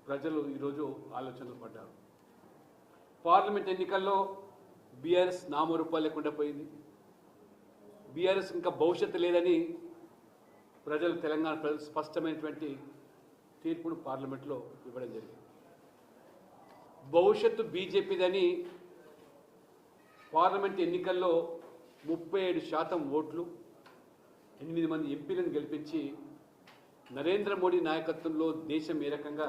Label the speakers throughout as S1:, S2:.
S1: ప్రజలు ఈరోజు ఆలోచనలు పడ్డారు. పార్లమెంట్ ఎన్నికల్లో బీఆర్ఎస్ నామరూపాలు లేకుండా పోయింది. బీఆర్ఎస్ ఇంకా భవిష్యత్తు లేదని ప్రజలు, తెలంగాణ ప్రజలు స్పష్టమైనటువంటి తీర్పును పార్లమెంట్లో ఇవ్వడం జరిగింది. భవిష్యత్తు బీజేపీదని పార్లమెంట్ ఎన్నికల్లో 37% ఓట్లు, 8 మంది ఎంపీలను గెలిపించి నరేంద్ర మోడీ నాయకత్వంలో దేశం ఏ రకంగా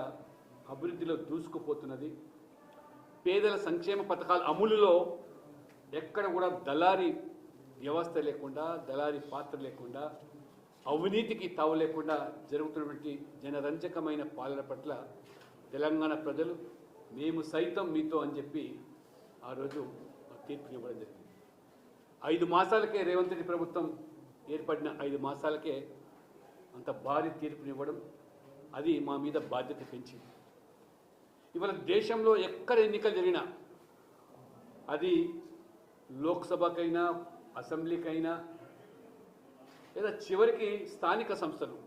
S1: అభివృద్ధిలో దూసుకుపోతున్నది, పేదల సంక్షేమ పథకాల అమలులో ఎక్కడ కూడా దళారీ వ్యవస్థ లేకుండా, దళారీ పాత్ర లేకుండా, అవినీతికి తావు లేకుండా జరుగుతున్నటువంటి జనరంజకమైన పాలన పట్ల తెలంగాణ ప్రజలు మేము సైతం మీతో అని చెప్పి ఆ రోజు తీర్పునివ్వడం జరిగింది. 5 మాసాలకే రేవంత్ రెడ్డి ప్రభుత్వం ఏర్పడిన 5 మాసాలకే అంత భారీ తీర్పునివ్వడం, అది మా మీద బాధ్యత పెంచింది. ఇవాళ దేశంలో ఎక్కడ ఎన్నికలు జరిగినా, అది లోక్సభకైనా, అసెంబ్లీకైనా, లేదా చివరికి స్థానిక సంస్థలు,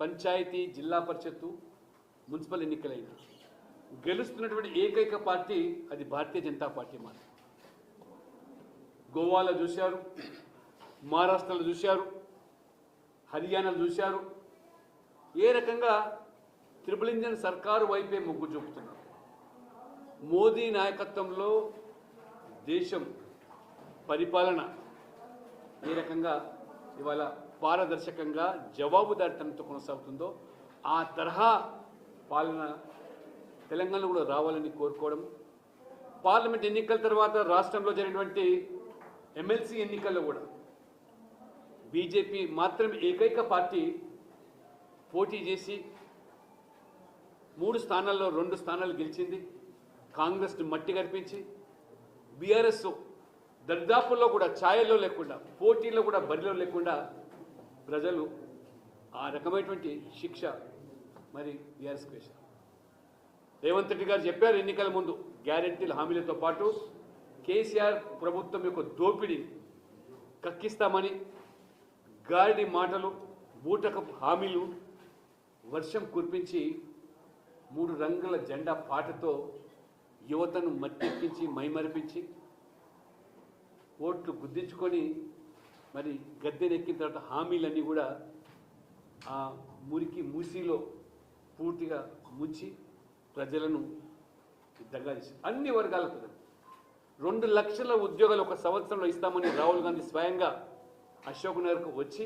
S1: పంచాయతీ, జిల్లా పరిషత్తు, మున్సిపల్ ఎన్నికలైనా గెలుస్తున్నటువంటి ఏకైక పార్టీ అది భారతీయ జనతా పార్టీ మాత్రం. గోవాలో చూశారు, మహారాష్ట్రలో చూశారు, హర్యానాలో చూశారు. ఏ రకంగా ట్రిపుల్ ఇంజన్ సర్కారు వైపే మొగ్గు చూపుతున్నారు. మోదీ నాయకత్వంలో దేశం పరిపాలన ఏ రకంగా ఇవాళ పారదర్శకంగా, జవాబుదారితనంతో కొనసాగుతుందో ఆ తరహా పాలన తెలంగాణలో కూడా రావాలని కోరుకోవడం. పార్లమెంట్ ఎన్నికల తర్వాత రాష్ట్రంలో జరిగినటువంటి ఎమ్మెల్సీ ఎన్నికల్లో కూడా బీజేపీ మాత్రం ఏకైక పార్టీ పోటీ చేసి 3 స్థానాల్లో 2 స్థానాలు గెలిచింది. కాంగ్రెస్ని మట్టి కనిపించి బీఆర్ఎస్ దర్దాపుల్లో కూడా ఛాయల్లో లేకుండా, పోటీలో కూడా బరిలో లేకుండా ప్రజలు ఆ రకమైనటువంటి శిక్ష మరి బీఆర్ఎస్కి వేశారు. రేవంత్ రెడ్డి గారు చెప్పారు ఎన్నికల ముందు, గ్యారెంటీల హామీలతో పాటు కేసీఆర్ ప్రభుత్వం యొక్క దోపిడీ కక్కిస్తామని, గారడి మాటలు, బూటకపు హామీలు వర్షం కురిపించి 3 రంగుల జెండా పాటతో యువతను మత్తెక్కించి మైమరిపించి ఓట్లు గుద్దించుకొని మరి గద్దెనెక్కిన తర్వాత హామీలన్నీ కూడా ఆ మురికి మూసిలో పూర్తిగా ముంచి ప్రజలను దగా చేసి అన్ని వర్గాల ప్రజలు 2 లక్షల ఉద్యోగాలు 1 సంవత్సరంలో ఇస్తామని రాహుల్ గాంధీ స్వయంగా అశోక్ నగర్కు వచ్చి